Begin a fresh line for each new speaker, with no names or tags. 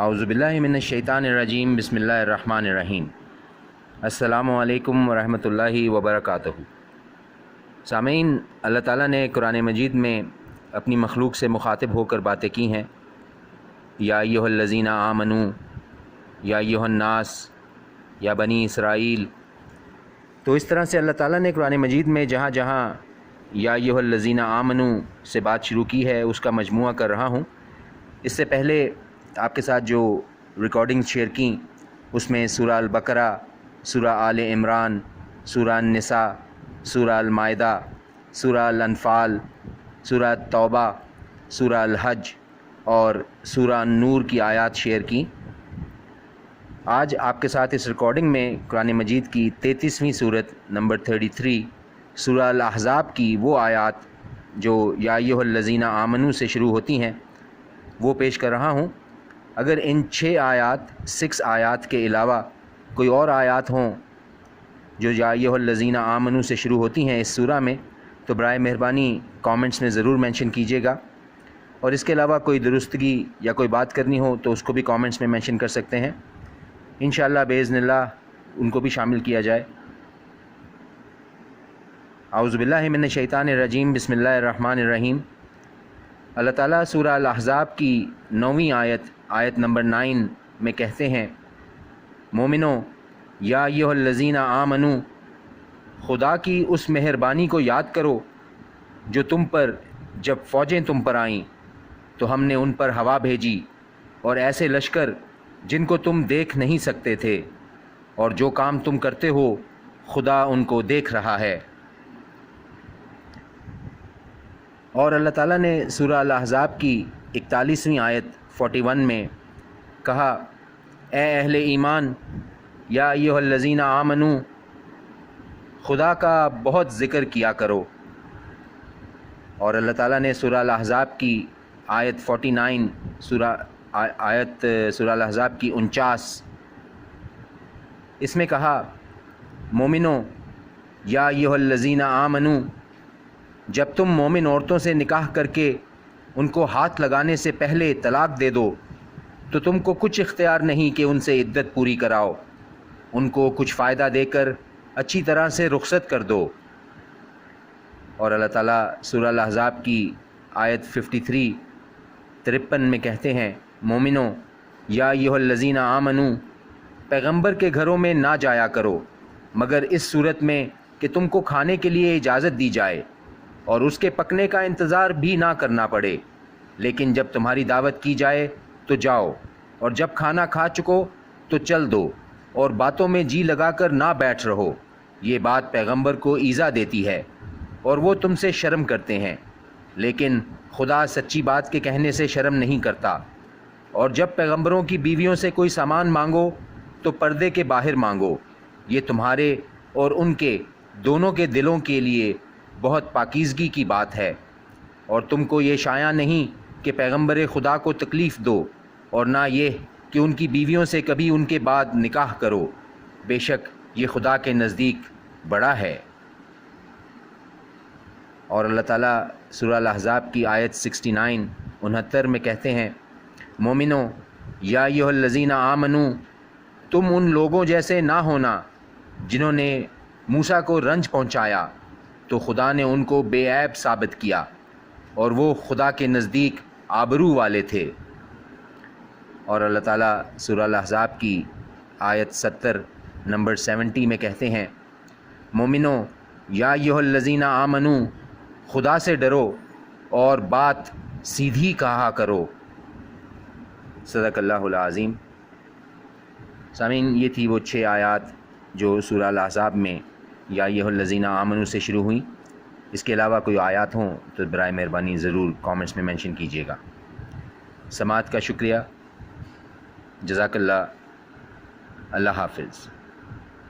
اعوذ باللہ من الشیطان الرجیم بسم اللہ الرحمن الرحیم۔ السلام علیکم ورحمۃ اللہ وبرکاتہ۔ سامعین، اللہ تعالیٰ نے قرآن مجید میں اپنی مخلوق سے مخاطب ہو کر باتیں کی ہیں۔ یا ایھا الذین آمنوا، یا ایھا الناس، یا بنی اسرائیل۔ تو اس طرح سے اللہ تعالیٰ نے قرآن مجید میں جہاں جہاں یا ایھا الذین آمنوا سے بات شروع کی ہے اس کا مجموعہ کر رہا ہوں۔ اس سے پہلے آپ کے ساتھ جو ریکارڈنگ شیئر کیں اس میں سورہ البقرہ، سورہ آل عمران، سورہ النساء، سورہ المائدہ، سورہ الانفال، سورہ توبہ، سورہ الحج اور سورہ النور کی آیات شیئر کی۔ آج آپ کے ساتھ اس ریکارڈنگ میں قرآن مجید کی 33ویں سورت نمبر 33 سورہ الاحزاب کی وہ آیات جو یا ایھا الذین آمنوا سے شروع ہوتی ہیں وہ پیش کر رہا ہوں۔ اگر ان 6 آیات کے علاوہ کوئی اور آیات ہوں جو یا ایھا الذین آمنوا سے شروع ہوتی ہیں اس سورہ میں تو برائے مہربانی کامنٹس میں ضرور مینشن کیجیے گا، اور اس کے علاوہ کوئی درستگی یا کوئی بات کرنی ہو تو اس کو بھی کامنٹس میں مینشن کر سکتے ہیں، انشاءاللہ باذن اللہ ان کو بھی شامل کیا جائے۔ اعوذ باللہ من الشیطان الرجیم بسم اللہ الرحمن الرحیم۔ اللہ تعالیٰ سورہ الاحزاب کی 9ویں آیت نمبر 9 میں کہتے ہیں، مومنو یا ایھا الذین آمنوا، خدا کی اس مہربانی کو یاد کرو جو تم پر جب فوجیں تم پر آئیں تو ہم نے ان پر ہوا بھیجی اور ایسے لشکر جن کو تم دیکھ نہیں سکتے تھے، اور جو کام تم کرتے ہو خدا ان کو دیکھ رہا ہے۔ اور اللہ تعالیٰ نے سورہ الاحزاب کی 41ویں آیت 41 میں کہا، اے اہل ایمان یا ایھا الذین آمنوا، خدا کا بہت ذکر کیا کرو۔ اور اللہ تعالیٰ نے سورہ الاحزاب کی آیت 49 سورہ الاحزاب کی 49 اس میں کہا، مومنو یا ایھا الذین آمنوا، جب تم مومن عورتوں سے نکاح کر کے ان کو ہاتھ لگانے سے پہلے طلاق دے دو تو تم کو کچھ اختیار نہیں کہ ان سے عدت پوری کراؤ، ان کو کچھ فائدہ دے کر اچھی طرح سے رخصت کر دو۔ اور اللہ تعالیٰ سورہ الاحزاب کی آیت 53 میں کہتے ہیں، مومنو یا ایھا الذین آمنوا، پیغمبر کے گھروں میں نہ جایا کرو مگر اس صورت میں کہ تم کو کھانے کے لیے اجازت دی جائے اور اس کے پکنے کا انتظار بھی نہ کرنا پڑے، لیکن جب تمہاری دعوت کی جائے تو جاؤ، اور جب کھانا کھا چکو تو چل دو، اور باتوں میں جی لگا کر نہ بیٹھ رہو، یہ بات پیغمبر کو ایذا دیتی ہے اور وہ تم سے شرم کرتے ہیں، لیکن خدا سچی بات کے کہنے سے شرم نہیں کرتا۔ اور جب پیغمبروں کی بیویوں سے کوئی سامان مانگو تو پردے کے باہر مانگو، یہ تمہارے اور ان کے دونوں کے دلوں کے لیے بہت پاکیزگی کی بات ہے، اور تم کو یہ شایع نہیں کہ پیغمبر خدا کو تکلیف دو، اور نہ یہ کہ ان کی بیویوں سے کبھی ان کے بعد نکاح کرو، بے شک یہ خدا کے نزدیک بڑا ہے۔ اور اللہ تعالیٰ سورہ الاحزاب کی آیت 69 میں کہتے ہیں، مومنو یا ایھا الذین آمنوا، تم ان لوگوں جیسے نہ ہونا جنہوں نے موسیٰ کو رنج پہنچایا تو خدا نے ان کو بے عیب ثابت کیا، اور وہ خدا کے نزدیک آبرو والے تھے۔ اور اللہ تعالیٰ سورہ الاحزاب کی آیت 70 میں کہتے ہیں، مومنو یا ایھا الذین آمنوا، خدا سے ڈرو اور بات سیدھی کہا کرو۔ صدق اللہ العظیم۔ سامعین، یہ تھی وہ 6 آیات جو سورہ الاحزاب میں یا ایھا الذین آمنوا سے شروع ہوئیں۔ اس کے علاوہ کوئی آیات ہوں تو برائے مہربانی ضرور کامنٹس میں مینشن کیجیے گا۔ سماعت کا شکریہ، جزاک اللہ، اللہ حافظ۔